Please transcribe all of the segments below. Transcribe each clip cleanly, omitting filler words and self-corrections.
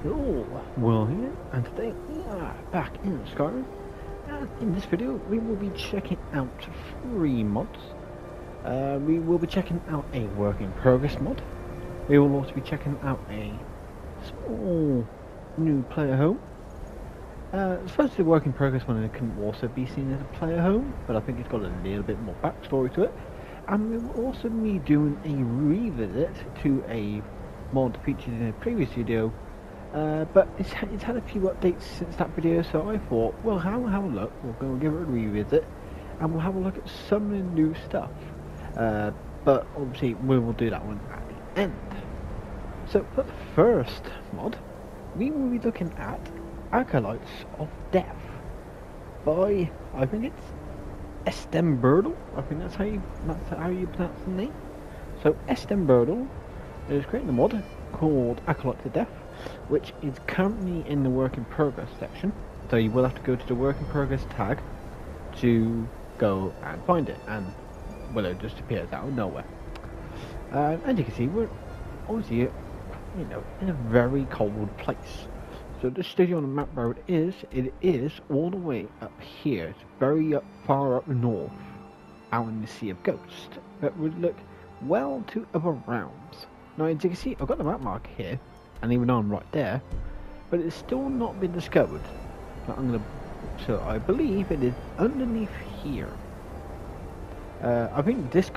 Hello, Will here, and today we are back in Skyrim, and in this video we will be checking out 3 mods. We will be checking out a work in progress mod. We will also be checking out a small new player home. Supposed to be work in progress one, and it can also be seen as a player home, but I think it's got a little bit more backstory to it. And we will also be doing a revisit to a mod featured in a previous video. But it's had a few updates since that video, so I thought, well, have a look. We'll go give it a revisit, and we'll have a look at some of the new stuff. But obviously, we will do that one at the end. So for the first mod, we will be looking at Acolytes of Death by, I think it's Estembirdle. I think that's how you pronounce the name. So Estembirdle is creating a mod called Acolytes of Death, which is currently in the work in progress section, so you will have to go to the work in progress tag to go and find it, and well, it just appears out of nowhere. As you can see, we're obviously, in a very cold place. So this studio on the map where it is all the way up here. It's very far up north, out in the Sea of Ghosts, but would look well to other realms. Now, as you can see, I've got the map marker here, and even though I'm right there, but it's still not been discovered. So I believe it is underneath here. I think this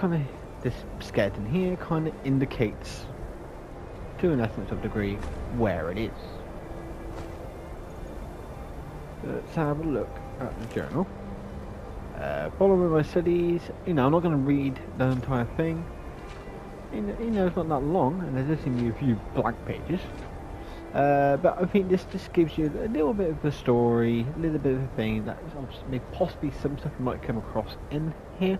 skeleton here kind of indicates, to an essence of degree, where it is. Let's have a look at the journal. Following my studies, I'm not going to read the entire thing. It's not that long, and there does seem to be a few blank pages. But I think this just gives you a little bit of a story, a little bit of a thing that maybe possibly some stuff you might come across in here.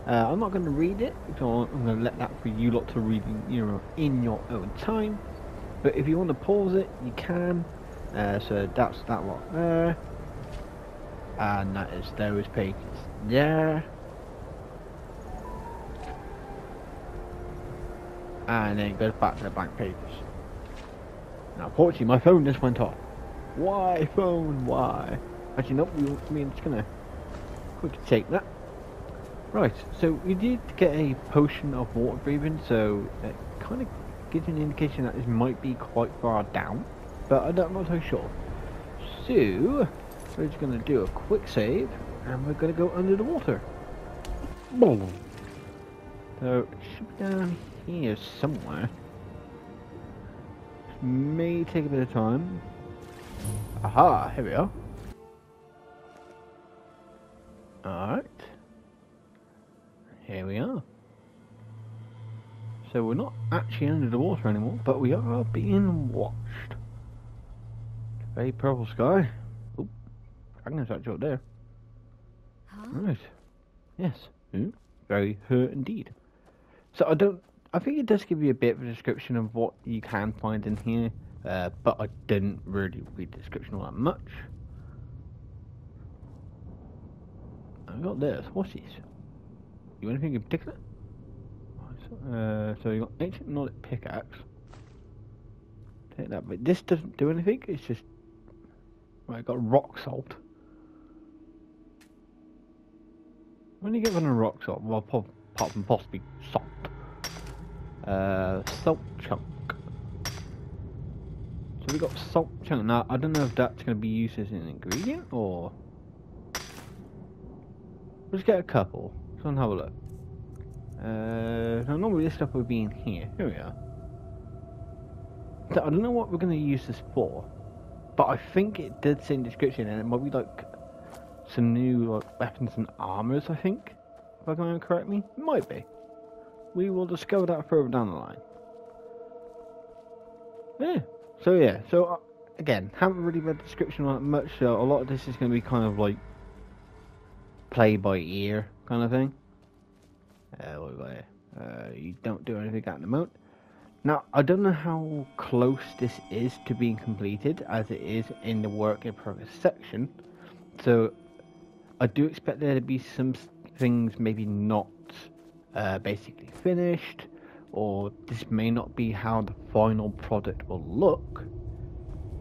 I'm not going to read it, because I'm going to let that for you lot to read in your own time. But if you want to pause it, you can. So that's that lot there. And that is those pages there. And then it goes back to the blank pages. Now, unfortunately, my phone just went off. Why, phone? Why? Actually, nope. I'm just gonna quickly take that. Right. So we did get a potion of water breathing, so it kind of gives an indication that this might be quite far down, but I'm not so sure. So we're just gonna do a quick save, and we're gonna go under the water. Boom. So it should be down here somewhere. May take a bit of time. Aha, here we are. Alright. Here we are. So we're not actually under the water anymore, but we are being watched. Very purple sky. Oop, dragon's actually up there. Huh? Right. Yes. Very hurt indeed. So I think it does give you a bit of a description of what you can find in here, but I didn't really read the description all that much. I got this. What's this? You anything in particular? So you got ancient Nordic pickaxe. Take that, but this doesn't do anything. It's just right. Got rock salt. When do you get one of rock salt? Well, apart from possibly salt. Salt chunk. So we got salt chunk. Now I don't know if that's going to be used as an ingredient or. Let's get a couple. So have a look. Now normally this stuff would be in here. Here we are. So I don't know what we're going to use this for, but I think it did say in the description, and it might be like some new weapons and armors. I think, if I remember correctly, it might be. We will discover that further down the line. Yeah. So again, haven't really read the description on it much. So a lot of this is going to be kind of like play by ear kind of thing. What we got here? You don't do anything at the moment. Now I don't know how close this is to being completed, as it is in the work in progress section. So I do expect there to be some things maybe not basically finished, or this may not be how the final product will look.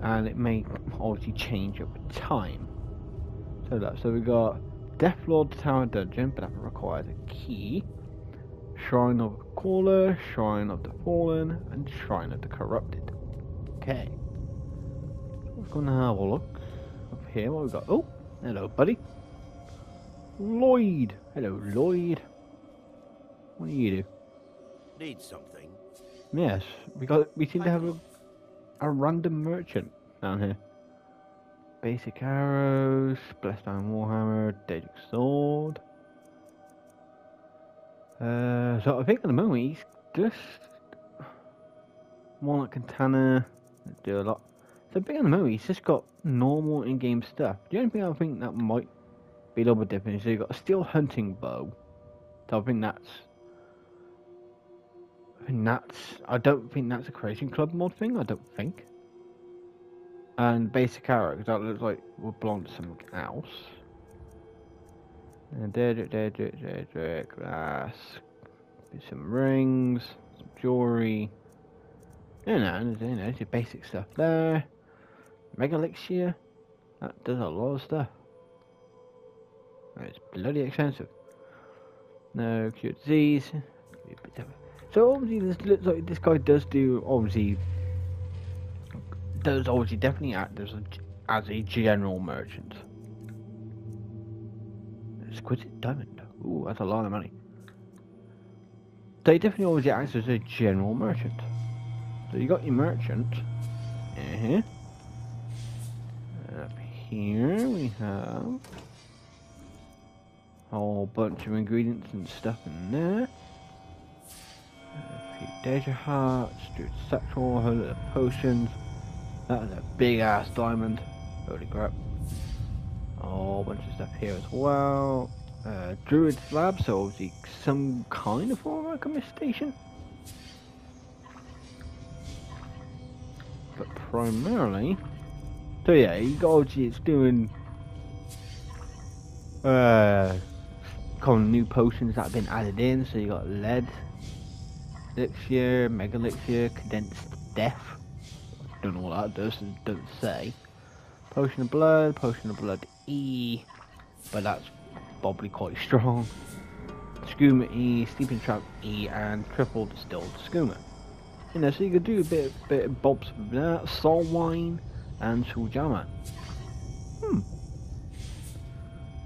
and it may obviously change over time. So we got Deathlord Tower Dungeon, but that requires a key. Shrine of the Caller, Shrine of the Fallen, and Shrine of the Corrupted. Okay. We're gonna have a look up here. What we got? Oh, hello, buddy. Lloyd. Hello, Lloyd. What do you do? Need something? Yes, we seem to have a random merchant down here. Basic arrows, Blessed Iron Warhammer, Daedric Sword. So I think at the moment he's just Walnut Katana, do a lot. So I think at the moment he's just got normal in-game stuff. The only thing I think that might be a little bit different is you've got a steel hunting bow. So I don't think that's a Creation Club mod thing, I don't think. And basic arrow, because that looks like would belong to something else. And Daedric, glass, some rings, some jewelry. There's your basic stuff there. Mega Elixir, that does a lot of stuff. It's bloody expensive. No cure disease. So obviously this looks like this guy does definitely act as a general merchant. Exquisite diamond. Ooh, that's a lot of money. So he definitely always acts as a general merchant. So you got your merchant. Up here we have a whole bunch of ingredients and stuff in there. A few Deja Hearts, Druid Satchel, a whole lot of potions. That was a big ass diamond. Holy crap. A whole bunch of stuff here as well. Druid Slab, so obviously some kind of form of alchemist station. But primarily, so yeah, you got obviously it's doing new potions that have been added in. So you got lead elixir, mega elixir, condensed death. Don't know what that does. It doesn't say. Potion of blood E, but that's probably quite strong. Skooma E, sleeping trap E, and triple distilled skooma. So you could do a bit of bobs with that. Soul wine and Suljama.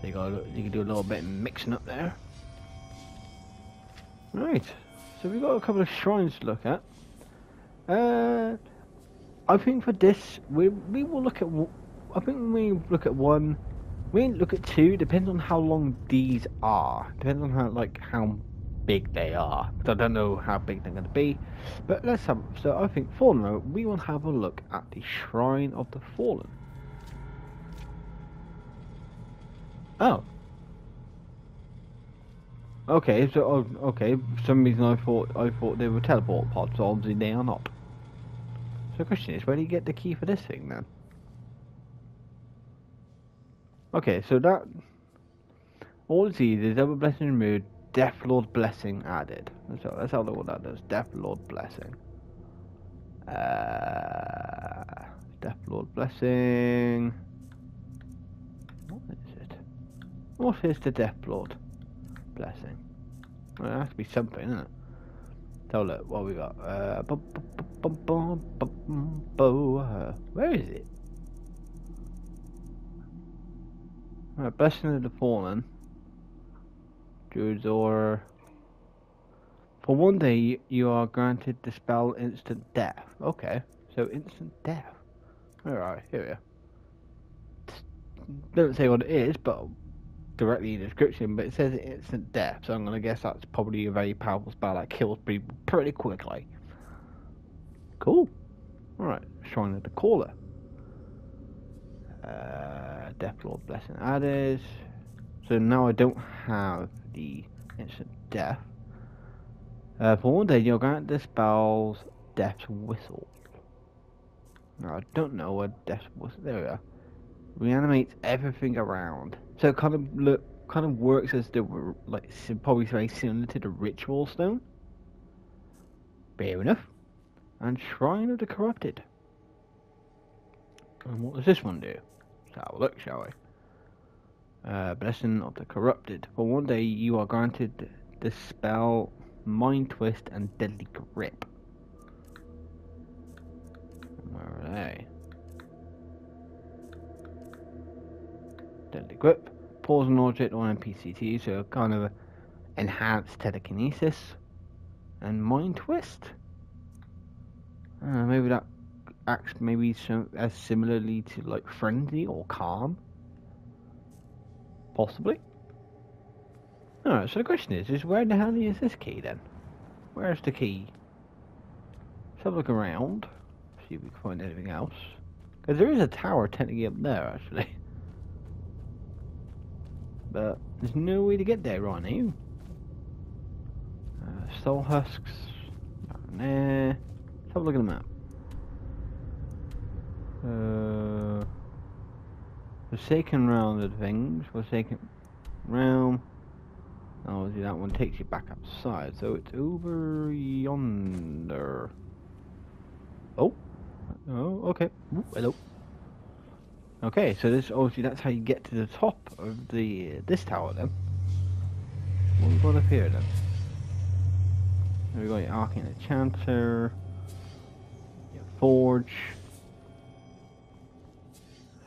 So you can do a little bit of mixing up there. Right. So we've got a couple of shrines to look at. I think for this we will look at. I think we look at one. We look at two. Depends on how long these are. Depends on how big they are. I don't know how big they're going to be. But let's have. So I think for the moment we will have a look at the Shrine of the Fallen. Oh. Okay. So okay. For some reason I thought they were teleport pods. So obviously they are not. So the question is, where do you get the key for this thing then? Okay, so that all it's either double blessing removed, Deathlord blessing added. Let's have a look what that does. Deathlord blessing. Deathlord blessing. What is it? What is the Deathlord blessing? Well, it has to be something, isn't it? So look, what we got? Where is it? Right, Blessing of the Fallen. Druid's Aura. For one day, you are granted the spell Instant Death. Okay, so Instant Death. Alright, here we are. Doesn't say what it is, but directly in the description, but it says Instant Death, so I'm going to guess that's probably a very powerful spell that kills people pretty quickly. Cool. Alright, Shrine of the Caller. Deathlord blessing added. So now I don't have the Instant Death. For one day, you're going to dispel Death's Whistle. Now I don't know what Death's Whistle. There we are. Reanimates everything around. So it kind of works as the probably very similar to the Ritual Stone. Fair enough. And Shrine of the Corrupted. And what does this one do? Let's have a look, shall we? Blessing of the Corrupted. For one day you are granted the spell Mind Twist and Deadly Grip. Where are they? Deadly Grip. Pause an object on NPC, so kind of enhanced telekinesis. And Mind Twist. Maybe that acts maybe as similarly to like Frenzy or Calm. Possibly. Alright, so the question is where the hell is this key then? Where's the key? Let's have a look around. See if we can find anything else. Because there is a tower technically up there actually. But there's no way to get there right now. Soul husks. Down there. Let's have a look at the map. Forsaken Realm of things. Forsaken Realm. Oh, see, that one takes you back outside, so it's over yonder. Oh. Oh, okay. Ooh, hello. Okay, so this obviously that's how you get to the top of this tower then. What we got up here then? We got your Arcane Enchanter, your Forge,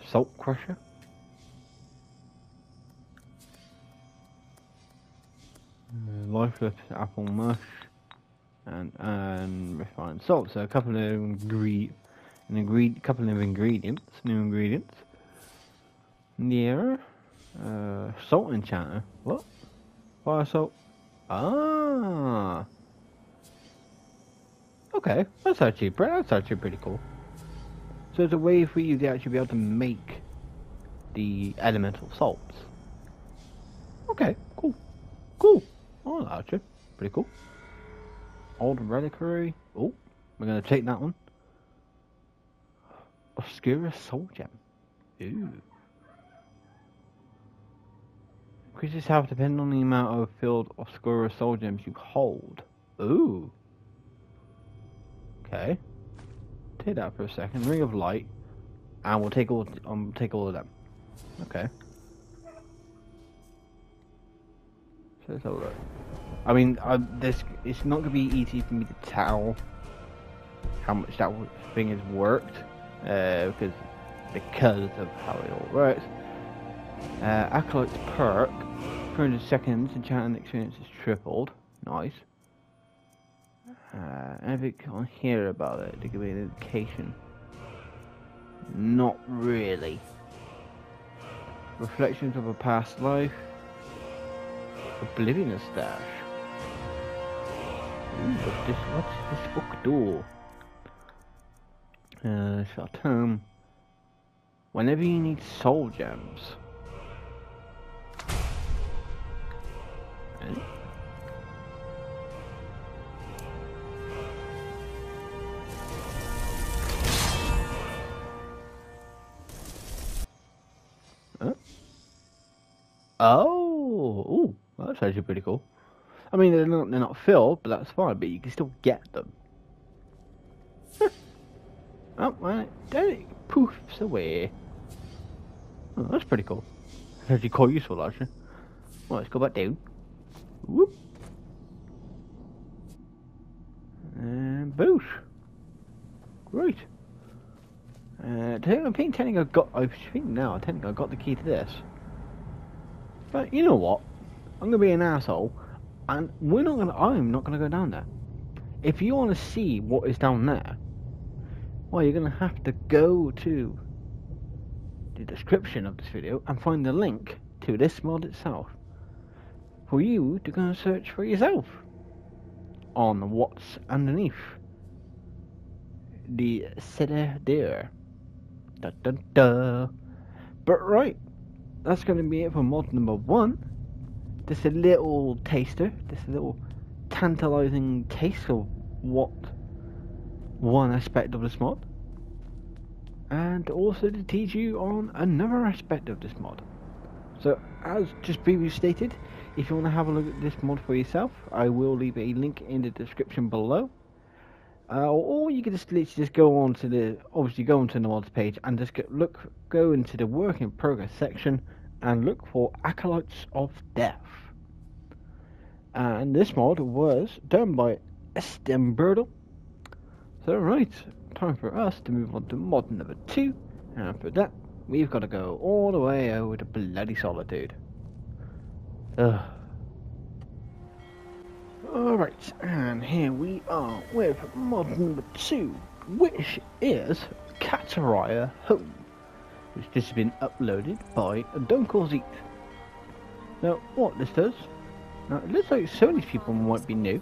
Salt Crusher, Lifeless Apple Mush, and Refined Salt. So a couple of couple of ingredients, new ingredients. Yeah, Salt Enchanter. What? Fire Salt. Ah. Okay, that's actually pretty cool. So it's a way for you to actually be able to make the elemental salts. Okay, cool. Oh, that's actually pretty cool. Old reliquary. Oh, we're gonna take that one. Obscura Soul Gem. Ooh. Creatures have depending on the amount of filled Obscura Soul Gems you hold. Ooh. Okay. Take that for a second. Ring of Light, and we'll take all of them. Okay. So let's have a look. I mean, it's not gonna be easy for me to tell how much that thing has worked, because of how it all works. Acolyte's perk, 300 seconds, enchanting experience is tripled. Nice. Anything on here about it to give me an indication? Not really. Reflections of a past life. Oblivion stash. Ooh, what's this book do? Short term. Whenever you need soul gems. Okay. Oh, ooh, well, that's actually pretty cool. I mean, they're not filled, but that's fine. But you can still get them. Oh, right, there it poofs away. Oh, that's pretty cool. That's actually quite useful, actually. Well, let's go back down. Whoop. And boosh. Great. I think I got the key to this. But you know what? I'm gonna be an asshole, and I'm not gonna go down there. If you want to see what is down there, well, you're gonna have to go to the description of this video and find the link to this mod itself for you to go and search for yourself on what's underneath the city there. Da da da. But right. That's going to be it for mod number 1. Just a little taster, just a little tantalizing taste of what one aspect of this mod, and also to teach you on another aspect of this mod. So, as just previously stated, if you want to have a look at this mod for yourself, I will leave a link in the description below. Or you can just literally just go on to the mods page and just go into the work in progress section and look for Acolytes of Death. And this mod was done by Estemberto. So right, time for us to move on to mod number 2, and for that we've got to go all the way over to bloody Solitude. Ugh. Alright, and here we are with mod number 2, which is Kataraya Home, which has just been uploaded by Dunkelzeet. Now, what this does, now it looks like some of these people might be new,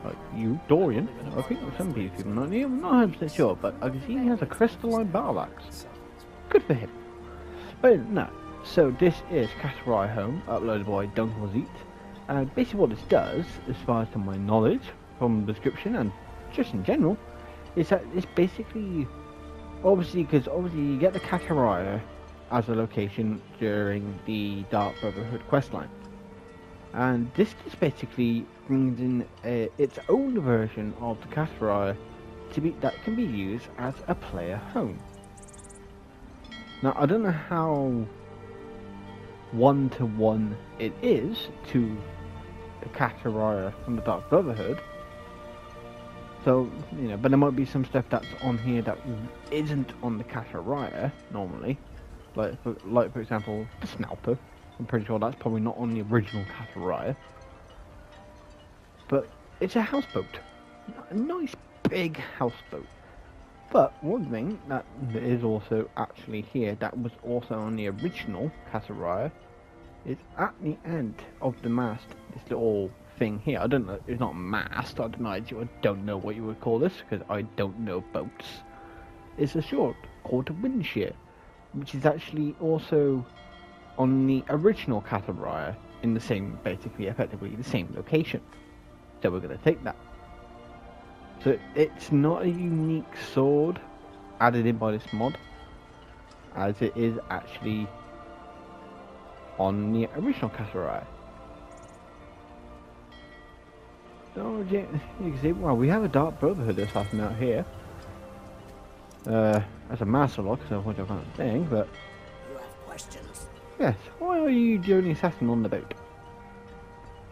like you, Dorian. I think some of these people might be new, I'm not 100% sure, but I can see he has a crystalline battle axe. Good for him. But no, so this is Kataraya Home, uploaded by Dunkelzeet. And basically what this does, as far as to my knowledge, from the description and just in general, is that it's basically, obviously you get the Kataraya as a location during the Dark Brotherhood questline. And this just basically brings in its own version of the Kataraya that can be used as a player home. Now I don't know how one-to-one it is to the Kataraya from the Dark Brotherhood. So, you know, but there might be some stuff that's on here that isn't on the Kataraya normally. Like for example, the smelter. I'm pretty sure that's probably not on the original Kataraya. But it's a houseboat. A nice big houseboat. But one thing that is also actually here that was also on the original Kataraya is at the end of the mast, this little thing here. I don't know, it's not a mast, I don't know what you would call this, because I don't know boats. It's a short called a windshear, which is actually also on the original Kataraya in the same, basically, effectively the same location. So we're going to take that. So it's not a unique sword added in by this mod, as it is actually on the original Kataraya. So yeah, you can see, well, we have a Dark Brotherhood assassin out here. As a master lock, so what I can't think, but You have questions? yes, why are you doing the assassin on the boat?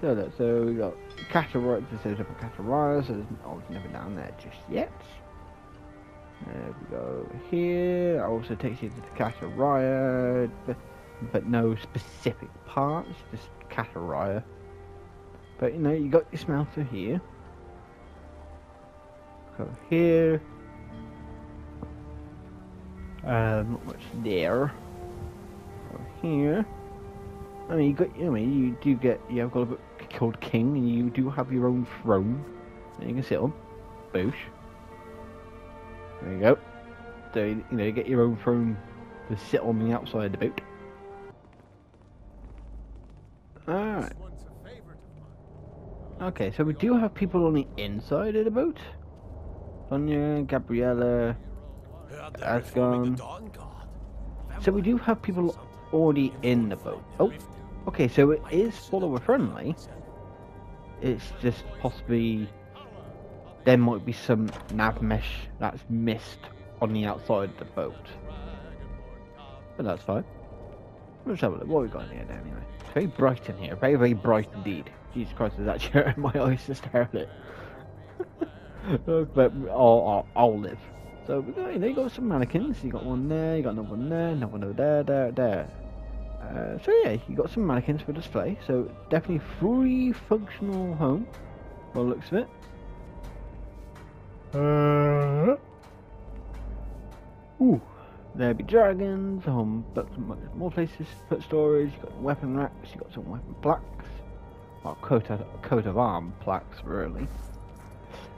So look, so we got Kataraya, this is up Kataraya, so there's obviously nothing down there just yet. There we go here, it also takes you to the Kataraya, but no specific parts, just Kataraya. But you know, you got your smelter here. Go here. Not much there. Go here. I mean, you have got a book called King, and you do have your own throne that you can sit on. Boosh. There you go. So you know, you get your own throne to sit on the outside of the boat. Alright. Okay, so we do have people on the inside of the boat. Sonia, Gabriella, Asgon. So we do have people already in the boat. Oh, okay, so it is follower friendly. It's just possibly there might be some nav mesh that's missed on the outside of the boat. But that's fine. Let's have a look. What have we got in here then, anyway? It's very bright in here. Very, very bright indeed. Jesus Christ, is that shirt in my eyes just lit. But I'll live. So we got, you got some mannequins. You got one there. You got another one there. Another one over there. So yeah, you got some mannequins for display. So definitely fully functional home. By the looks of it. Ooh. There be dragons, but more places to put storage. You got weapon racks, you got some weapon plaques, or coat of arm plaques, really.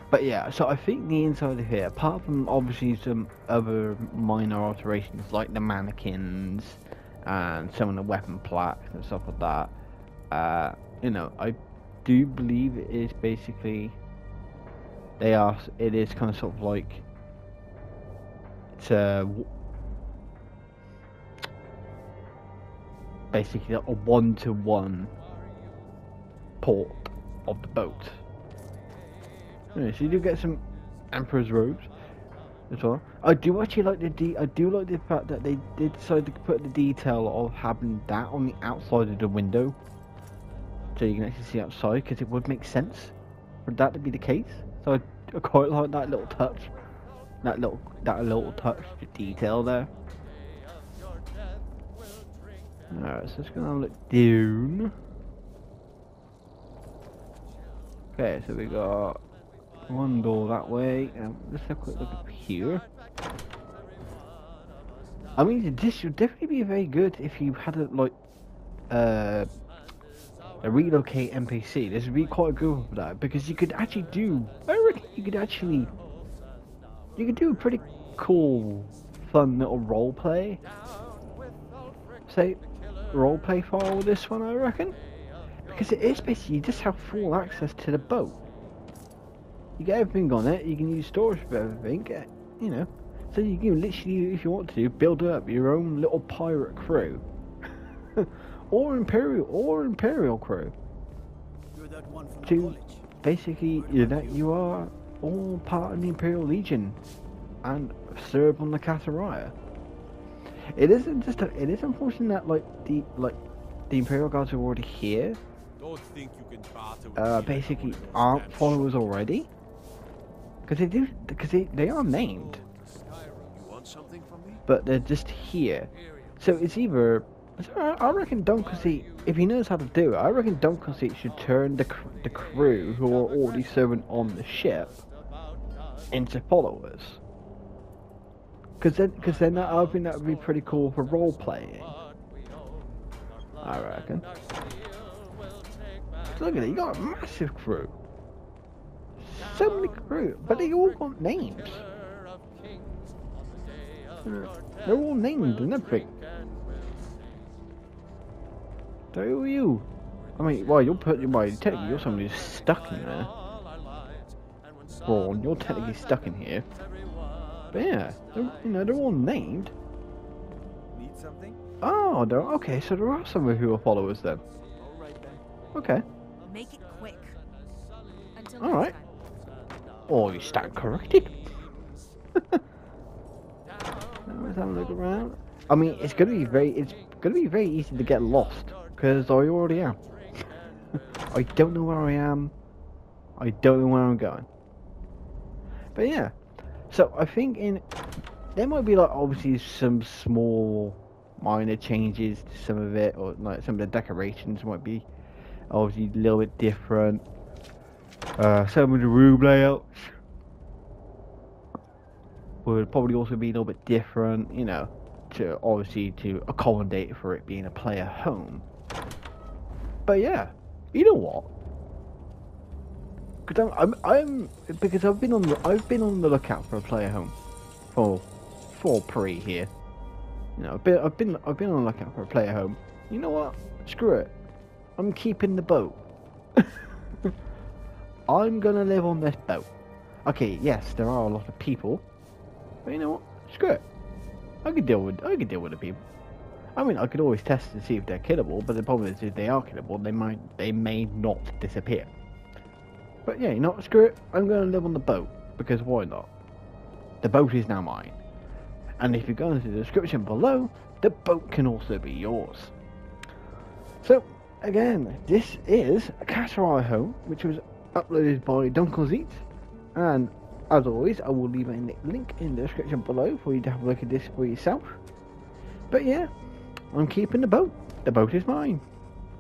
But yeah, so I think the inside of here, apart from obviously some other minor alterations like the mannequins and some of the weapon plaques and stuff like that, you know, I do believe it is basically it is kind of sort of like it's basically a one-to-one port of the boat. Yeah, so you do get some Emperor's robes as well. I do actually like I do like the fact that they did decide to put the detail of having that on the outside of the window, so you can actually see outside, because it would make sense for that to be the case. So I quite like that little touch, that little touch of detail there. Alright, so just gonna look down. Okay, so we got one door that way, and let's have a quick look up here. I mean, this would definitely be very good if you had a relocate NPC. This would be quite good for that, because you could actually do, I reckon you could do a pretty cool, fun little roleplay. Say, roleplay file with this one, I reckon. Because it is basically, you just have full access to the boat. You get everything on it, you can use storage for everything, you know. So you can literally, if you want to, build up your own little pirate crew. or Imperial crew. You're that one from To college. basically, you are all part of the Imperial Legion and serve on the Cataraya. It is unfortunate that the Imperial guards are already here. Don't think you can barter with Basically aren't followers already, because they are named, You want something from me? but they're just here. So it's either, I reckon Don Conceit, if he knows how to do it, I reckon Don Conceit should turn the crew who are already serving on the ship into followers. Because then I think that would be pretty cool for role playing. I reckon. Look at it, you got a massive crew. So many crew, but they all got names. They're all named and everything. So who are you? I mean, well, technically you're somebody who's stuck in there. Braun, you're technically stuck in here. But yeah, they're all named. Need something? Oh, okay, so there are some who are followers then. Alright then. Okay. Make it quick. Until Alright. next time. Oh, you stand corrected. Let's have a look around. I mean, it's gonna be very easy to get lost, because I already am. I don't know where I am. I don't know where I'm going. But yeah, so I think there might be obviously some small minor changes to some of it, or some of the decorations might be obviously a little bit different. Some of the room layouts would probably also be a little bit different, to accommodate for it being a player home. But yeah, you know what? Because I've been on the lookout for a player home for pre here. I've been on the lookout for a player home. You know what? Screw it. I'm keeping the boat. I'm gonna live on this boat. Okay, yes, there are a lot of people, but you know what? Screw it. I could deal with the people. I mean, I could always test to see if they're killable, but the problem is if they are killable, they may not disappear. But yeah, screw it. I'm gonna live on the boat, because why not? The boat is now mine. And if you go into the description below, the boat can also be yours. So, again, this is a Cataraya home, which was uploaded by Don Conceit, and as always, I will leave a link in the description below for you to have a look at this for yourself. But yeah, I'm keeping the boat. The boat is mine.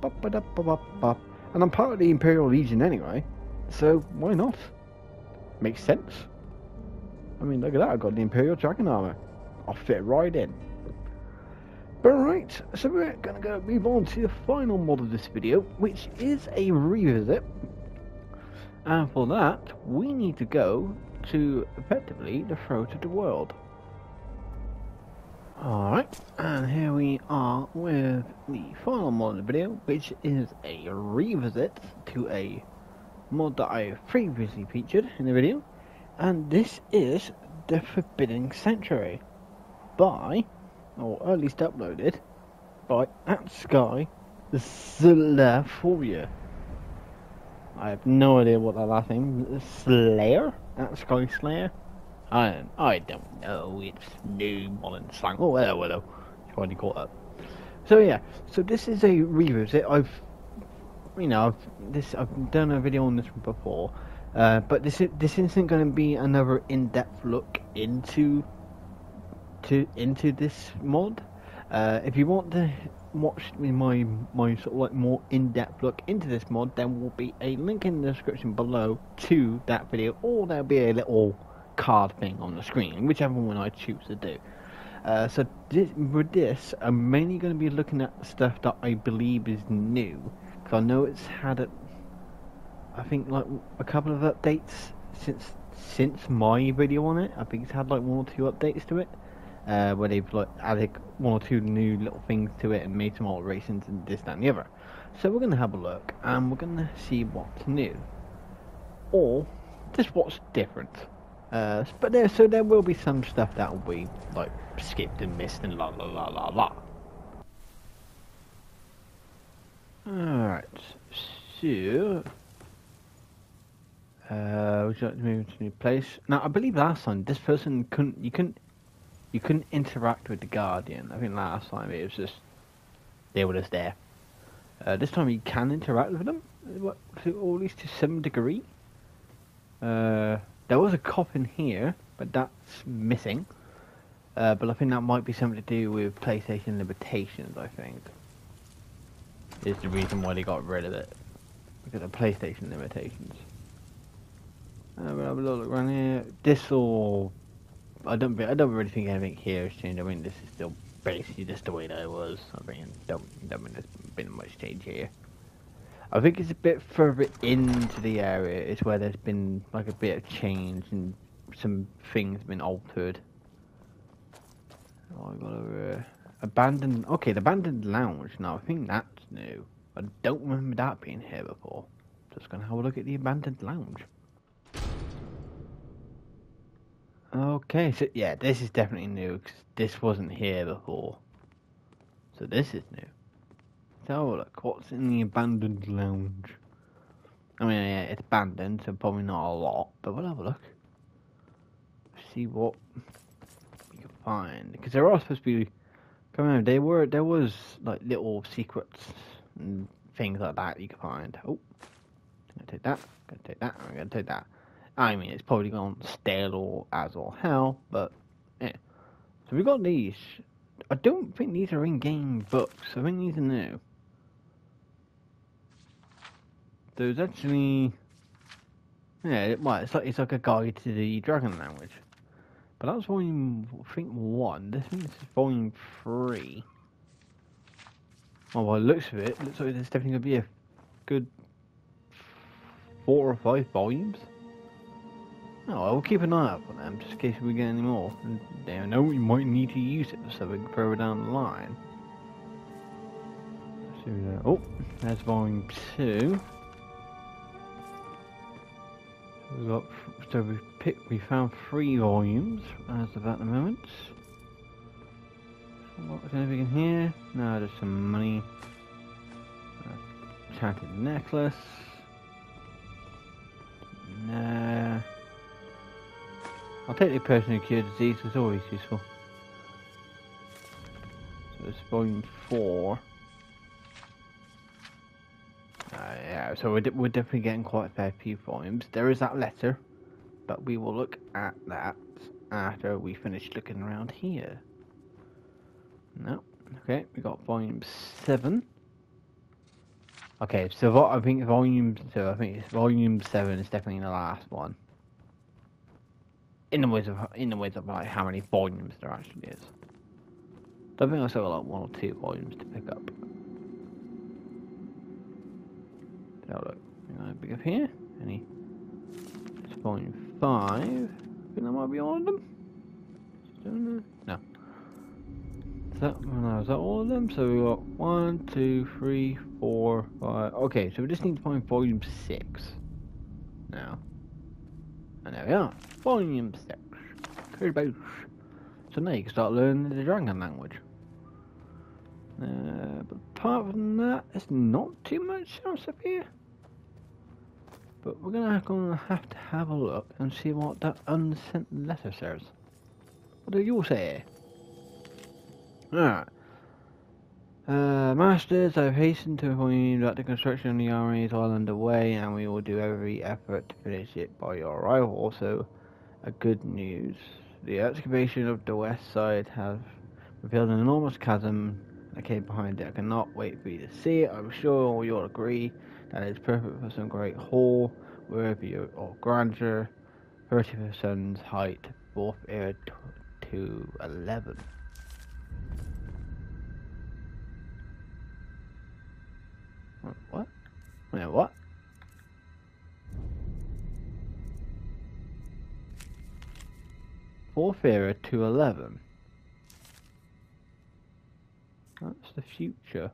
And I'm part of the Imperial Legion anyway, so why not? Makes sense. I mean, look at that, I've got the Imperial Dragon armor. I'll fit right in. But right, so we're gonna move on to the final mod of this video, which is a revisit. And for that, we need to go to effectively the throat of the world. Alright, and here we are with the final mod of the video, which is a revisit to a mod that I previously featured in the video, and this is the Forbidden Sanctuary by, or at least uploaded by @Sky Slayer. I have no idea what that last name is. Slayer? at Sky Slayer. I don't know. It's new modern slang. Oh, hello. Trying to caught up. So yeah, so this is a revisit. I've done a video on this before, but this isn't going to be another in-depth look into this mod. If you want to watch my sort of like more in-depth look into this mod, there will be a link in the description below to that video, or there'll be a little card thing on the screen, whichever one I choose to do. So with this, I'm mainly going to be looking at stuff that I believe is new, because I know it's had I think like a couple of updates since my video on it. I think it's had like 1 or 2 updates to it, where they've like added 1 or 2 new little things to it and made some alterations and this, that, and the other. So we're going to have a look and we're going to see what's new, or just what's different. But there will be some stuff that will be like skipped and missed and la la la la la. Alright, so would you like to move to a new place? Now I believe last time this person you couldn't interact with the Guardian. I think last time it was just they were just there. This time you can interact with them, or at least to some degree. There was a cop in here, but that's missing. But I think that might be something to do with PlayStation limitations, I think. Is the reason why they got rid of it. Because of PlayStation limitations. We'll have a little look around here. I don't really think anything here has changed. I mean, this is still basically just the way that it was. I mean, don't mean there's been much change here. I think it's a bit further into the area is where there's been like a bit of change and some things been altered. Oh, I got a abandoned. Okay, the abandoned lounge. Now I think that's new. I don't remember that being here before. Just gonna have a look at the abandoned lounge. Okay, so yeah, this is definitely new because this wasn't here before. So this is new. So look, what's in the abandoned lounge? I mean, yeah, it's abandoned, so probably not a lot, but we'll have a look. See what we can find, because there are supposed to be. Come on, there was like little secrets and things like that you can find. Oh, I'm gonna take that. I'm gonna take that. I'm gonna take that. I mean, it's probably gone stale or as all hell, but yeah. So we got these. I don't think these are in-game books. I think these are new. There's actually, yeah, well, it's like a guide to the dragon language, but that was volume, I think 1. This is volume 3. Well, by the looks of it, it looks like there's definitely gonna be a good 4 or 5 volumes. Oh, I will keep an eye out for them just in case we get any more. And I know we might need to use it for something further down the line. So, oh, there's volume 2. We found 3 volumes as of at the moment. What was anything in here? No, there's some money. Enchanted necklace. Nah. I'll take the person who cured disease, it's always useful. So it's volume 4. Yeah, so we're definitely getting quite a fair few volumes. There is that letter, but we will look at that after we finish looking around here. No, okay, we got volume 7. Okay, so I think it's volume 7 is definitely the last one. In the ways of like how many volumes there actually is. So I think I still got like 1 or 2 volumes to pick up. So look, pick up here. It's volume 5. I think that might be all of them. No. Is that all of them? So we got 1, 2, 3, 4, 5. Okay, so we just need to find volume 6 now. And there we are, volume 6. Kudos. So now you can start learning the dragon language. But apart from that, there's not too much else up here. But we're gonna have to have a look and see what that unsent letter says. What do you say? Alright. Masters, I've hastened to inform you that the construction of the army is all underway, and we will do every effort to finish it by your arrival. Also, a good news. The excavation of the west side has revealed an enormous chasm that came behind it. I cannot wait for you to see it. I'm sure you'll agree that it's perfect for some great hall, worthy of grandeur, 30% height, 4th era to 11. What? Wait, what? Fourth era to 11. That's the future.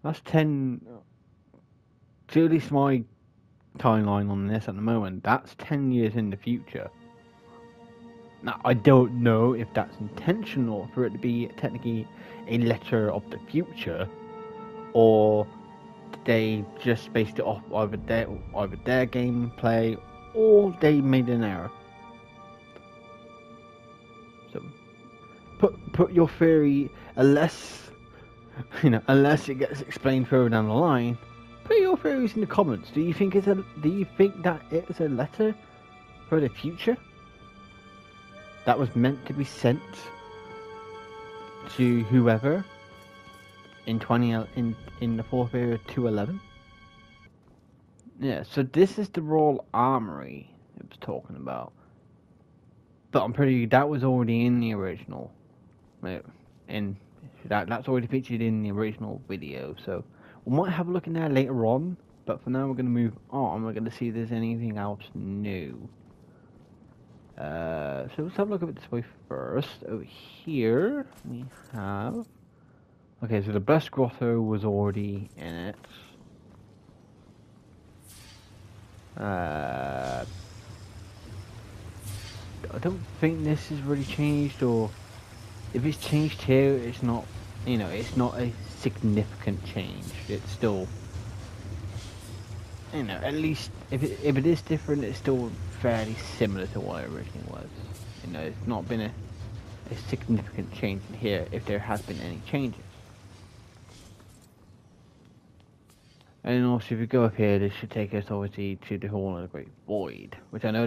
That's 10. To at least my timeline on this at the moment, that's 10 years in the future. Now, I don't know if that's intentional for it to be technically a letter of the future, or they just based it off either their gameplay, or they made an error. So, put your theory, unless it gets explained further down the line. Put your theories in the comments. Do you think that it's a letter for the future that was meant to be sent to whoever in the 4th era to 11? Yeah, so this is the Royal Armory it was talking about. But I'm pretty that was already in the original. That's already featured in the original video, so we might have a look in there later on. But for now, we're going to move on. We're going to see if there's anything else new. So let's have a look at it this way first. Over here, we have... Okay, so the Blessed Grotto was already in it. I don't think this is really changed, or if it's changed here, it's not, it's not a significant change. It's still, at least if it is different, it's still fairly similar to what it originally was. It's not been a significant change in here, if there has been any changes. And also, if you go up here, this should take us obviously to the Hall of the Great Void, which I know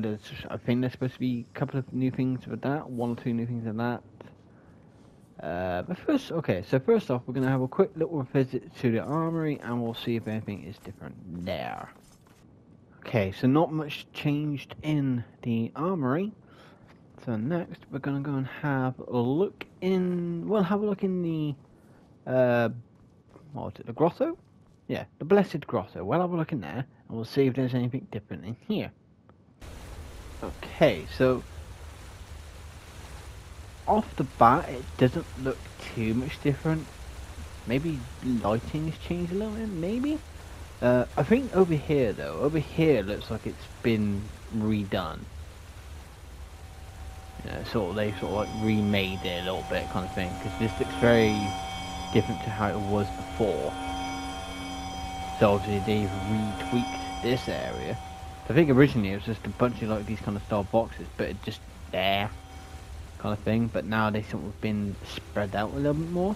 I think there's supposed to be a couple of new things with that, 1 or 2 new things in that. But first off, we're going to have a quick little visit to the armory, and we'll see if anything is different there. Okay, so not much changed in the armory. So next, we're going to go and have a look in. We'll have a look in the what was it? The grotto? Yeah, the Blessed Grotto. We'll have a look in there, and we'll see if there's anything different in here. Okay, so off the bat, it doesn't look too much different. Maybe lighting has changed a little bit, maybe? I think over here, though, it looks like it's been redone. They sort of like remade it a little bit, kind of thing, because this looks very different to how it was before. So obviously they've retweaked this area. I think originally it was just a bunch of like these kind of style boxes, but it's just there, kind of thing. But now they sort of been spread out a little bit more.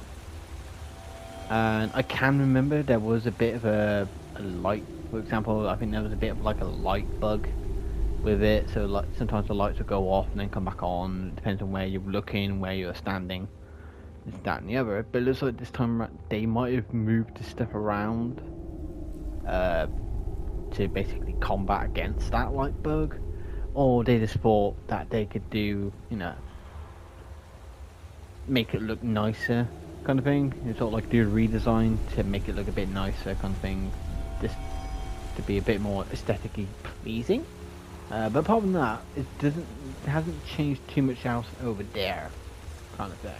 And I can remember there was a bit of a light, for example. I think there was a bit of like a light bug with it. So like sometimes the lights will go off and then come back on. It depends on where you're looking, where you're standing, this, that, and the other. But it looks like this time they might have moved this stuff around to basically combat against that light bug, or they just thought that they could do, make it look nicer, kind of thing. It's sort of like do a redesign to make it look a bit nicer, kind of thing, just to be a bit more aesthetically pleasing. But apart from that, it hasn't changed too much else over there, kind of thing.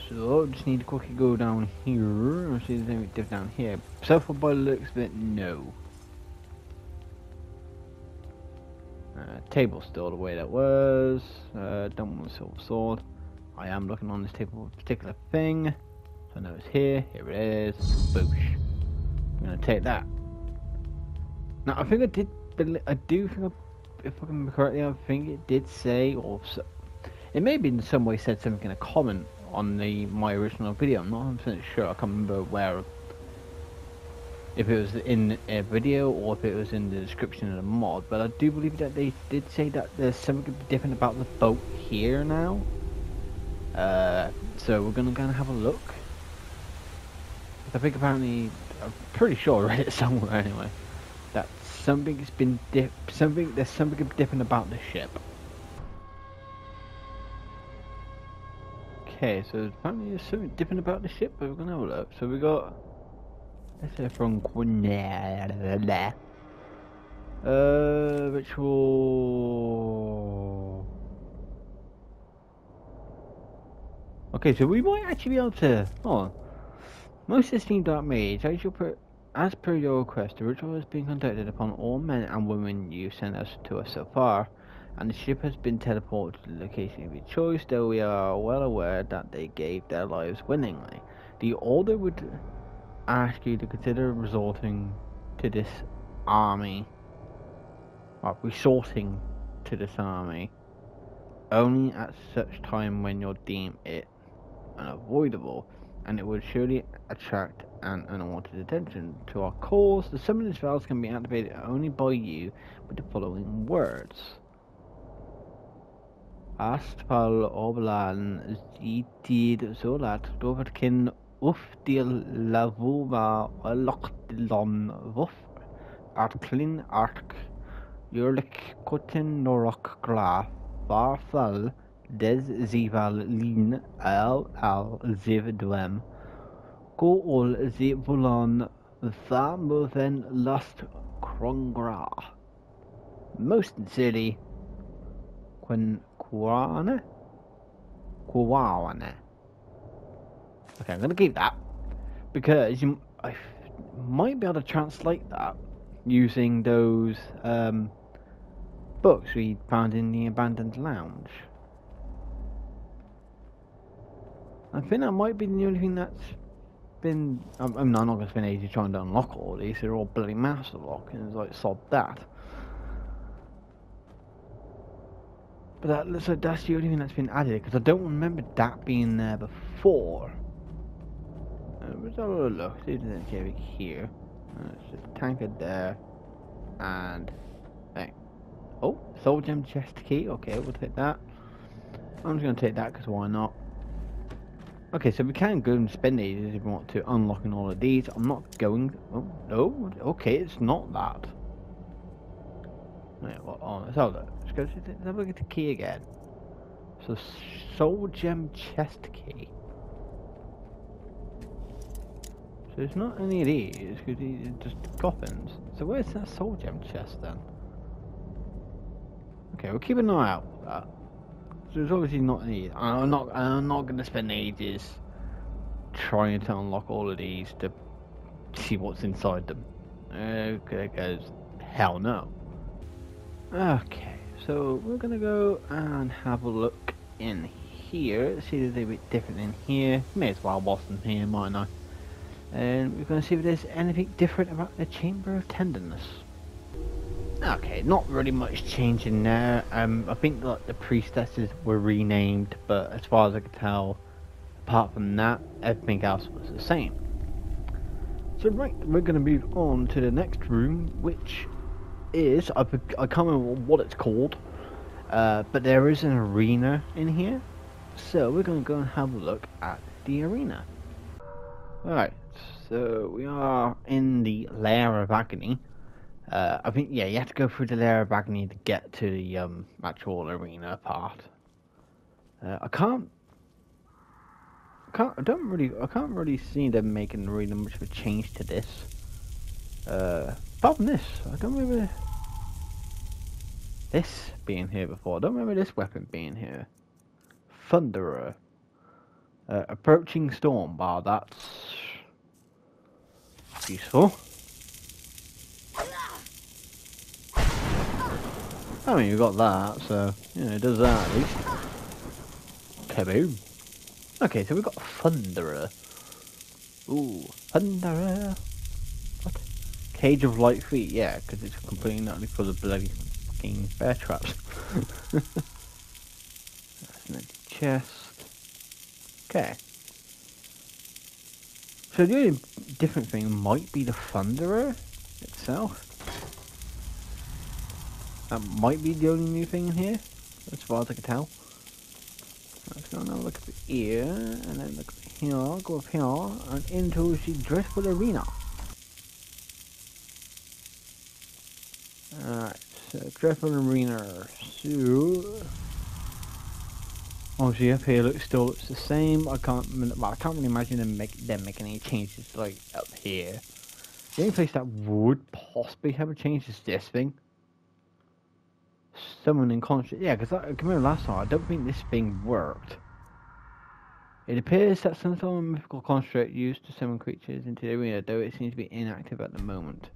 So just need to quickly go down here and see if there's anything different down here. So far by the looks of it, no. Table's still the way that was. Don't want a silver sword. I am looking on this table for a particular thing. So I know it's here. Here it is. Boosh. I'm going to take that. Now, I think I did. I do think, if I remember correctly, I think it did say, or it may have in some way said something in a comment on my original video. I'm not 100% sure. I can't remember where. If it was in a video or if it was in the description of the mod, but I do believe that they did say that there's something different about the boat here now. So we're gonna have a look. I think apparently, I'm pretty sure I read it somewhere anyway, that something's been there's something different about the ship. Okay, so apparently there's something different about the ship, but we're gonna have a look. So we got, let's say from ritual. Okay, so we might actually be able to. Oh, most esteemed Dark Mage, as per your request, the ritual has been conducted upon all men and women you sent to us so far, and the ship has been teleported to the location of your choice, though we are well aware that they gave their lives willingly. The Order would ask you to consider resorting to this army, only at such time when you deem it unavoidable, and it would surely attract an unwanted attention to our cause. The summoning spells can be activated only by you with the following words: Astfall oblan zitid zolat doverkin ufdil lavuva lokdilon wuf arklin ark jurlik kotin norok graf varfal des zival lin al ziv dwem go ol zivulan va muthen lust krongra. Most sincerely, Kuwane. Okay, I'm gonna keep that because I might be able to translate that using those books we found in the abandoned lounge. I think that might be the only thing that's been. I'm not going to spend ages trying to unlock all these. They're all bloody master lock, and it's like sod that. But that looks like that's the only thing that's been added, because I don't remember that being there before. Let's have a look. See if there's anything here. It's just a tankard there, and hey, oh, soul gem chest key. Okay, we'll take that. I'm just going to take that because why not? Okay, so we can go and spend these if we want to, unlocking all of these. I'm not going. Oh no. Okay, it's not that. Wait, what? Oh, let's have a look. Let's go. Let's have a look at the key again. So, soul gem chest key. So it's not any of these, because these are just coffins. So where's that soul gem chest then? Okay, we'll keep an eye out for that. So it's obviously not any. I'm not going to spend ages trying to unlock all of these to see what's inside them. Okay, because hell no. Okay, so we're gonna go and have a look in here. See if there's a bit different in here. May as well whilst I'm here, mightn't I? And we're gonna see if there's anything different about the Chamber of Tenderness. Okay, not really much changing there. I think like the priestesses were renamed, but as far as I could tell, apart from that, everything else was the same. So right, we're going to move on to the next room, which is, I can't remember what it's called, but there is an arena in here. So we're going to go and have a look at the arena. Alright, so we are in the Lair of Agony. I think, yeah, you have to go through the Lair of Agony to get to the actual arena part. I can't really see them making really much of a change to this. Apart from this, I don't remember this being here before. I don't remember this weapon being here. Thunderer. Approaching storm bar, that's useful. I mean, you've got that, so, you know, it does that at least. Kaboom. Okay, so we've got Thunderer. Ooh, Thunderer. What? Cage of light feet, yeah, because it's completely not only full of bloody fucking bear traps. That's an empty chest. Okay. So the only different thing might be the Thunderer itself. That might be the only new thing in here, as far as I can tell. Let's go now look up here, and then look up here, go up here, and into the dreadful arena. Alright, so dreadful arena. So obviously up here still looks the same. I can't really imagine them making any changes like up here. The only place that would possibly have a change is this thing. Summoning construct. Yeah, because I remember last time, I don't think this thing worked. It appears that some sort of mythical construct used to summon creatures into the arena, though it seems to be inactive at the moment.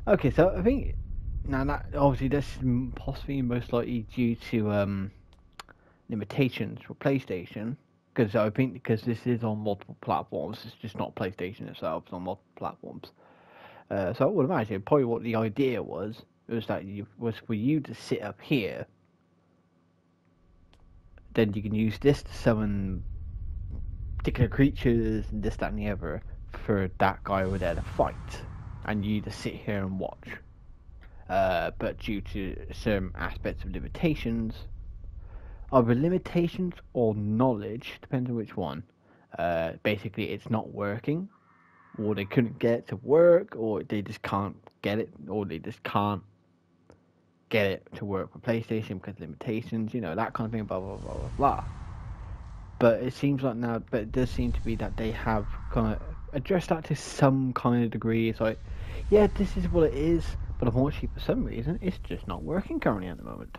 Okay, so I think now that obviously this is possibly most likely due to limitations for PlayStation, because I think because this is on multiple platforms, it's just not PlayStation itself, it's on multiple platforms. So I would imagine probably what the idea was that was for you to sit up here, then you can use this to summon particular creatures and this, that and the other for that guy over there to fight, and you to sit here and watch. But due to certain aspects of limitations, either limitations or knowledge, depends on which one, basically it's not working, or they couldn't get it to work, or they just can't get it, or they just can't get it to work for PlayStation because of limitations, you know, that kind of thing, blah blah blah blah blah. But it seems like now, but it does seem to be that they have kind of addressed that to some kind of degree. It's like, yeah, this is what it is, but unfortunately for some reason it's just not working currently at the moment.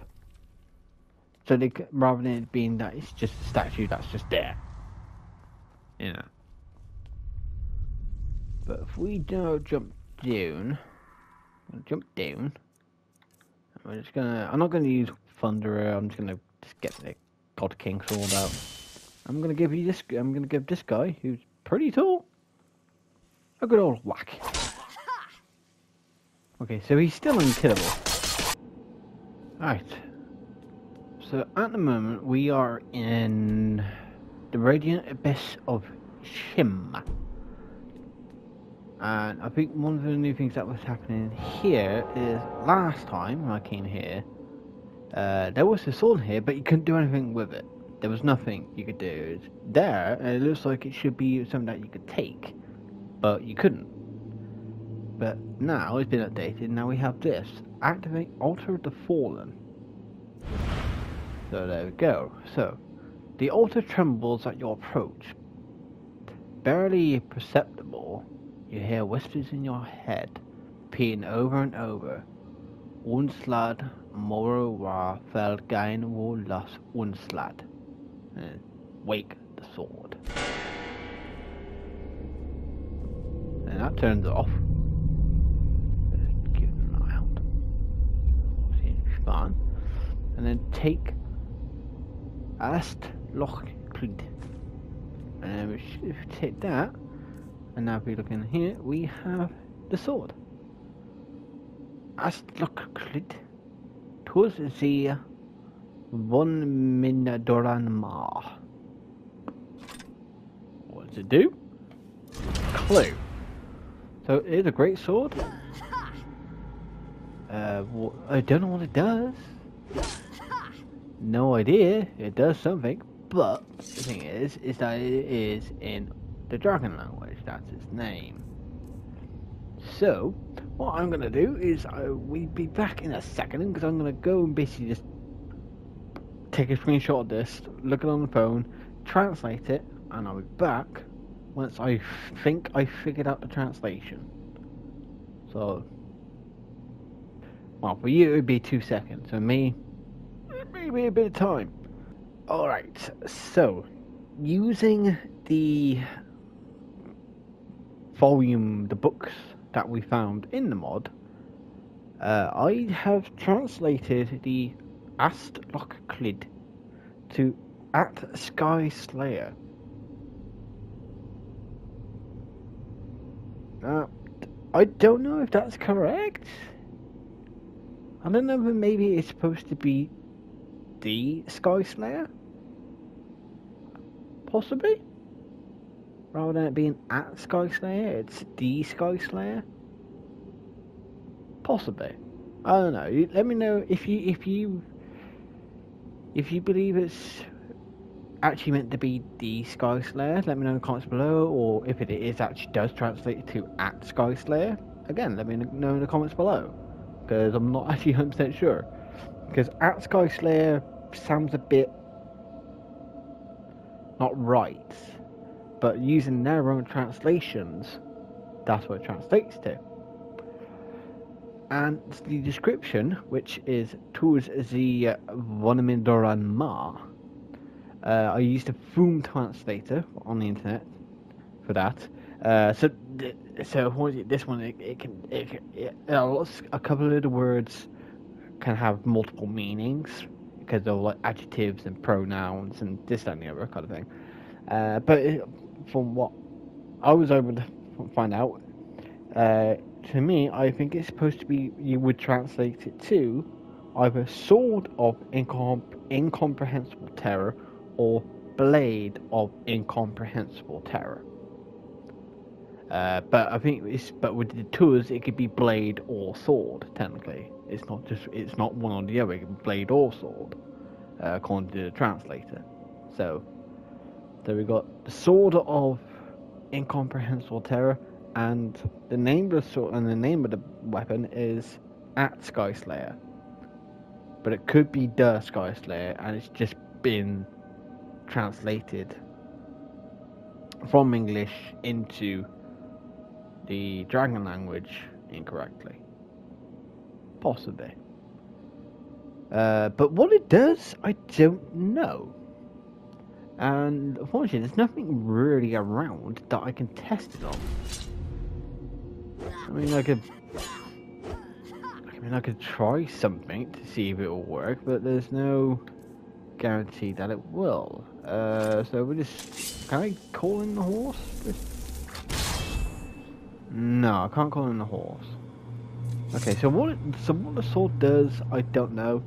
So they, rather than it being that it's just a statue that's just there, you know. But if we don't jump down, we're just gonna, I'm not gonna use Thunderer, I'm just gonna get the God King sword out. I'm gonna give this guy, who's pretty tall, a good old whack. Okay, so he's still unkillable. Right. So at the moment we are in the Radiant Abyss of Shim. And I think one of the new things that was happening here is last time when I came here, there was a sword here, but you couldn't do anything with it. There was nothing you could do. It's there, and it looks like it should be something that you could take, but you couldn't. But now it's been updated, now we have this. Activate Altar of the Fallen. So there we go. So, the altar trembles at your approach. Barely perceptible, you hear whispers in your head, repeating over and over. Unslad, moro wa felgain wo las unslad. Wake the sword. And that turns off. Just give them an eye out. See, it's fine. And then take Ast Lochklid. And then we take that. And now if we look in here, we have the sword. Ast Lochklid. Tus ze von min doran ma. What does it do? Clue. So it is a great sword. I don't know what it does. No idea. It does something, but the thing is that it is in the dragon language. That's its name. So what I'm gonna do is we'll be back in a second, because I'm gonna go and basically just take a screenshot of this, look it on the phone, translate it, and I'll be back once I think I figured out the translation. So, well, for you it would be 2 seconds, for me it may be a bit of time. Alright, so using the volume, the books that we found in the mod, I have translated the Astloklid to At Sky Slayer. I don't know if that's correct. I don't know if maybe it's supposed to be the Sky Slayer? Possibly? Rather than it being at Sky Slayer, it's the Sky Slayer? Possibly. I don't know. Let me know if you believe it's actually meant to be the Sky Slayer. Let me know in the comments below, or if it is actually does translate to at Sky Slayer. Again, let me know in the comments below, because I'm not actually 100% sure. Because at Sky Slayer sounds a bit not right, but using their own translations, that's what it translates to. And the description, which is towards the Vonamidoran Ma, I used a Foom translator on the internet for that. So this one, a couple of the words can have multiple meanings because they're like adjectives and pronouns and this, that, and the other kind of thing. But from what I was able to find out, to me, I think it's supposed to be, you would translate it to either Sword of Incomprehensible Terror or Blade of Incomprehensible Terror. But I think but with the tools, it could be blade or sword. Technically, it's not one or the other. It can be blade or sword, according to the translator. So we got the Sword of Incomprehensible Terror, and the name of the sword and the name of the weapon is at Sky Slayer. But it could be the Sky Slayer, and it's just been translated from English into the dragon language incorrectly. Possibly. But what it does, I don't know. And unfortunately, there's nothing really around that I can test it on. I mean, I could try something to see if it will work, but there's no guarantee that it will. So we just, can I call in the horse? No, I can't call in the horse. Okay, so what the sword does, I don't know.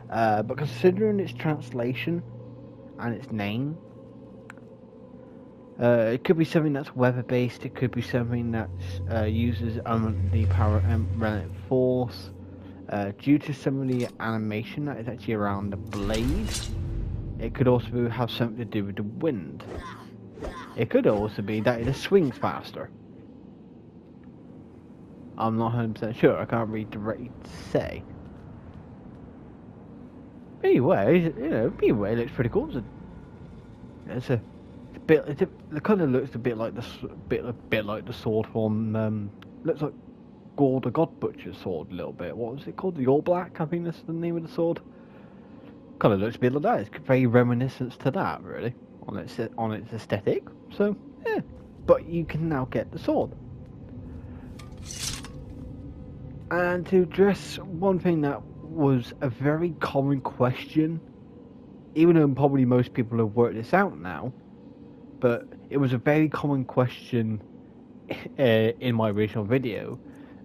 But considering its translation and its name, it could be something that's weather based. It could be something that uses the power relative force. Due to some of the animation that is actually around the blade, it could also have something to do with the wind. It could also be that it swings faster. I'm not 100% sure. I can't really directly say. Anyway, it looks pretty cool. The colour looks a bit like the sword from looks like Gore the God Butcher's sword a little bit. What was it called? The All Black, I think that's the name of the sword. Colour looks a bit like that. It's very reminiscent to that, really, on its aesthetic. So yeah, but you can now get the sword. And to address one thing that was a very common question, even though probably most people have worked this out now, but it was a very common question in my original video,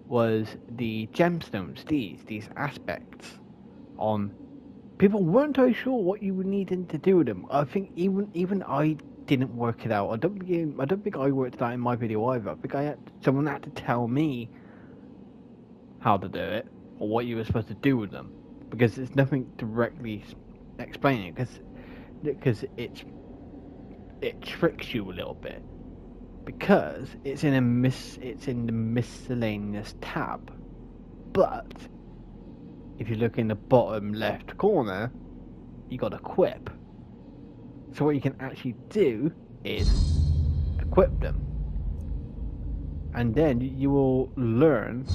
was the gemstones, these aspects on. People weren't totally sure what you were needing to do with them. I think even I didn't work it out. I don't think I worked it out in my video either. I think someone had to tell me how to do it, or what you were supposed to do with them, because there's nothing directly explaining it, because it tricks you a little bit, because it's in the miscellaneous tab. But if you look in the bottom left corner, you got equip. So what you can actually do is equip them, and then you will learn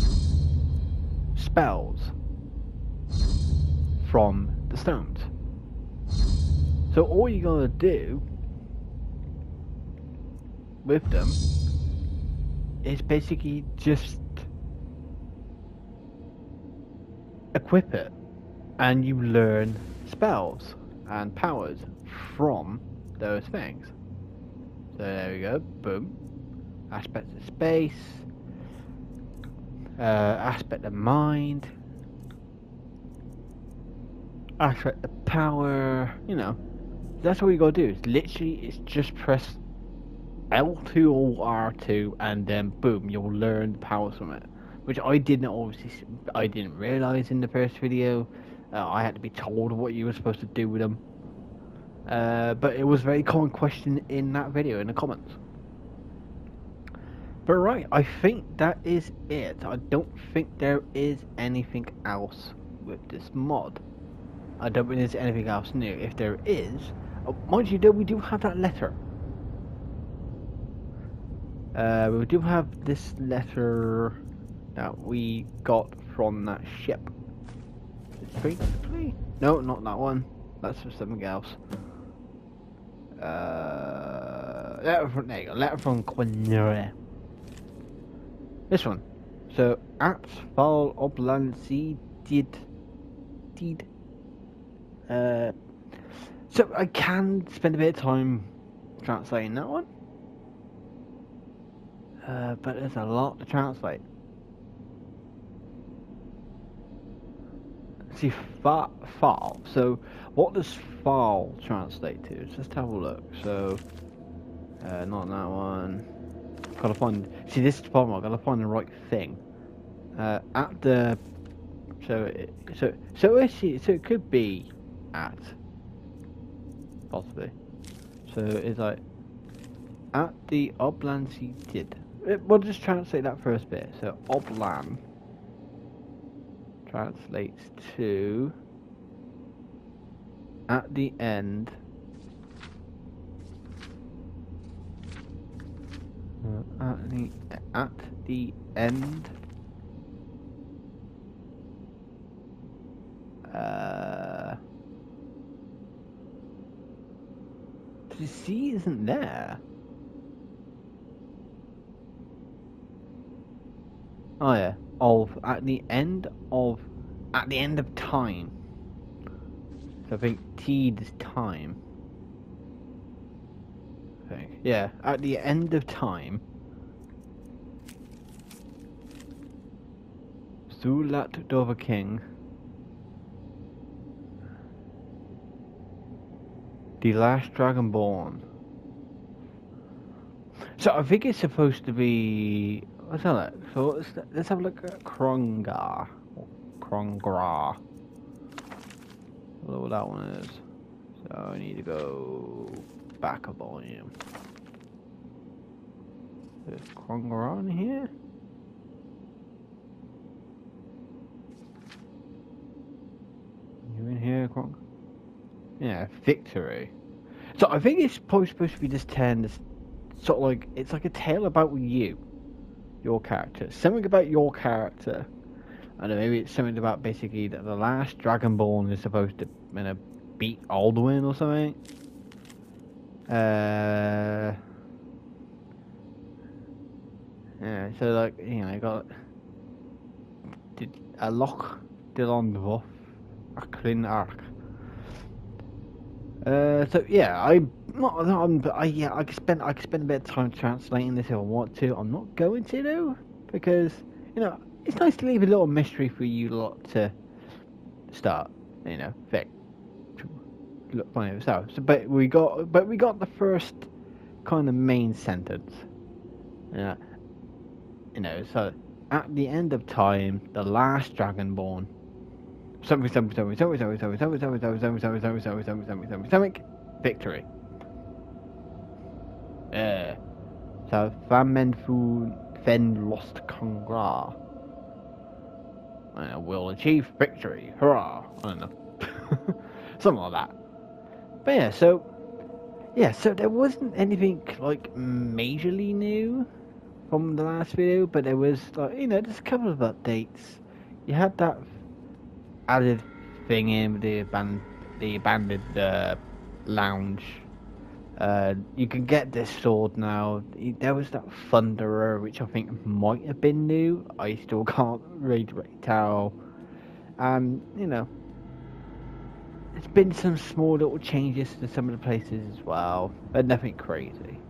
spells from the stones. So all you gotta do with them is basically just equip it, and you learn spells and powers from those things. So there we go, boom. Aspects of space, aspect of mind, aspect of power, you know. That's all you gotta do. It's just press L2 or R2 and then boom, you'll learn the powers from it. Which I didn't realise in the first video. I had to be told what you were supposed to do with them. But it was a very common question in that video in the comments. But right, I think that is it. I don't think there is anything else with this mod. I don't think there's anything else new. If there is, mind you, though, we do have that letter. We do have this letter that we got from that ship. Basically, no, not that one. That's for something else. Letter from, there you go. Letter from Quinere. This one. So, at Val Oblancy did. So I can spend a bit of time translating that one. But there's a lot to translate. See, file. So, what does file translate to? Let's just have a look. So, not that one. Gotta find. See, this is the problem. I gotta find the right thing. At the. So it could be at. Possibly. So it's like at the Oblancy did. We'll just translate that first bit. So Oblan translates to at the end. At the end. The C isn't there. Oh yeah, at the end of time. So I think T is time. I think. Yeah, at the end of time. Zulat Dover King. The last Dragonborn. So I think it's supposed to be. Let's have a look. So let's have a look at Krongar. Krongra. What that one is. So I need to go back a volume. There's Krongra in here. You in here, Krong? Yeah, victory. So I think it's probably supposed to be this 10, this sort of like, it's like a tale about you, your character. Something about your character. I don't know, maybe it's something about basically that the last Dragonborn is supposed to, you know, beat Alduin or something. Yeah, so like, you know, you got a Loch Dilondvoth, a Clin Arc. So yeah, I could spend a bit of time translating this if I want to. I'm not going to though, because you know it's nice to leave a little mystery for you lot to start. You know, look funny yourself. So, but we got the first kind of main sentence. You know, so at the end of time, the last Dragonborn. Something, victory. So Fen lost Congra. Will achieve victory. Hurrah! I don't know. Something like that. But yeah, so there wasn't anything like majorly new from the last video, but there was like, you know, just a couple of updates. You had that added thing in with the abandoned lounge. You can get this sword now. There was that Thunderer, which I think might have been new. I still can't really tell. And you know, there's been some small little changes to some of the places as well, but nothing crazy.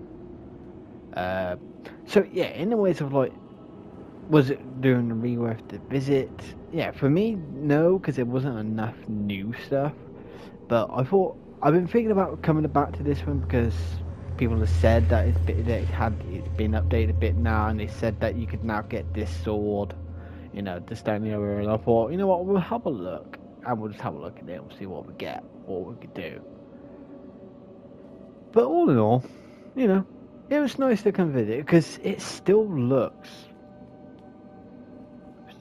So yeah, in the ways of like Was it doing really worth the visit? Yeah, for me, no, because there wasn't enough new stuff. But I've been thinking about coming back to this one because people have said that it's been updated a bit now, and they said that you could now get this sword, you know, just down the other. And I thought, you know what, we'll have a look, and we'll just have a look at it and see what we get, what we could do. But all in all, you know, it was nice to come visit because it still looks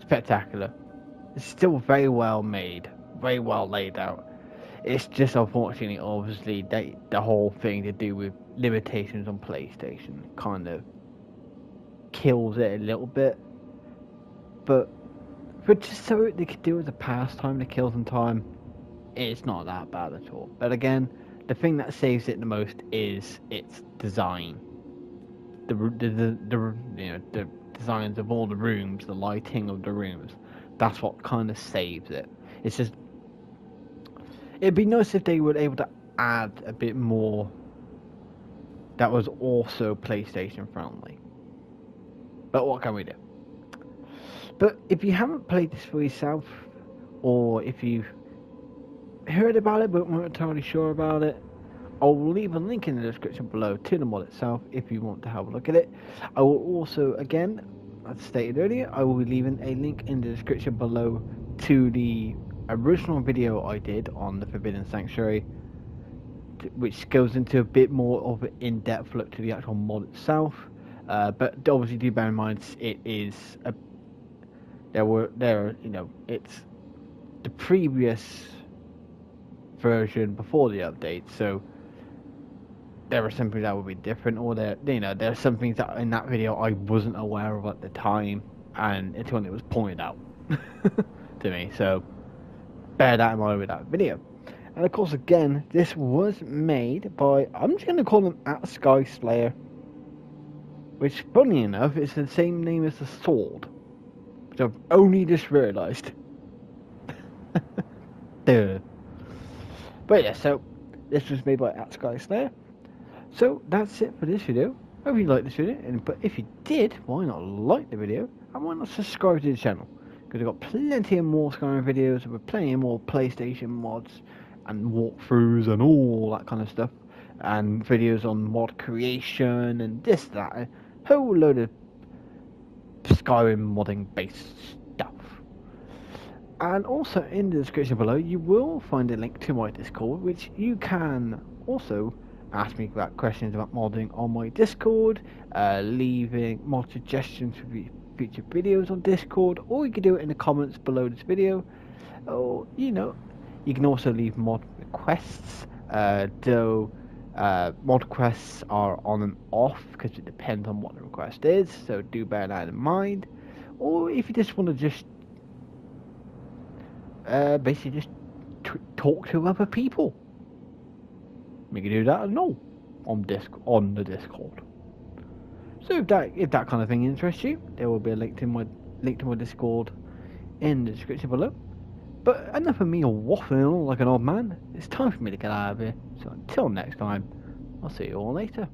spectacular. It's still very well made, very well laid out. It's just unfortunately, obviously, the whole thing to do with limitations on PlayStation kind of kills it a little bit. But just so they could do it as a pastime to kill some time, it's not that bad at all. But again, the thing that saves it the most is its design. The designs of all the rooms, the lighting of the rooms. That's what kind of saves it. It's just, it'd be nice if they were able to add a bit more that was also PlayStation friendly. But what can we do? But if you haven't played this for yourself, or if you've heard about it but weren't entirely sure about it, I'll leave a link in the description below to the mod itself if you want to have a look at it. I will also, again, as stated earlier, I will be leaving a link in the description below to the original video I did on the Forbidden Sanctuary, which goes into a bit more of an in-depth look to the actual mod itself. But obviously do bear in mind it is it's the previous version before the update, so there are some things that would be different, or there are some things that in that video I wasn't aware of at the time, and it's when it was pointed out to me. So bear that in mind with that video. And of course, again, this was made by, I'm just going to call them at Sky Slayer, which, funny enough, is the same name as the sword, which I've only just realised. Duh. But yeah, so this was made by at Sky Slayer. So that's it for this video. Hope you liked this video, but if you did, why not like the video, and why not subscribe to the channel? Because I've got plenty of more Skyrim videos, with plenty of more PlayStation mods, and walkthroughs, and all that kind of stuff, and videos on mod creation, and this, that, a whole load of Skyrim modding based stuff. And also in the description below, you will find a link to my Discord, which you can also ask me about questions about modding on my Discord, leaving mod suggestions for future videos on Discord, or you can do it in the comments below this video. Or, you know, you can also leave mod requests, though mod requests are on and off because it depends on what the request is, so do bear that in mind. Or if you just want to just basically just talk to other people, we can do that and all on the Discord. So if that kind of thing interests you, there will be a link to my Discord in the description below. But enough of me waffling on like an old man. It's time for me to get out of here. So until next time, I'll see you all later.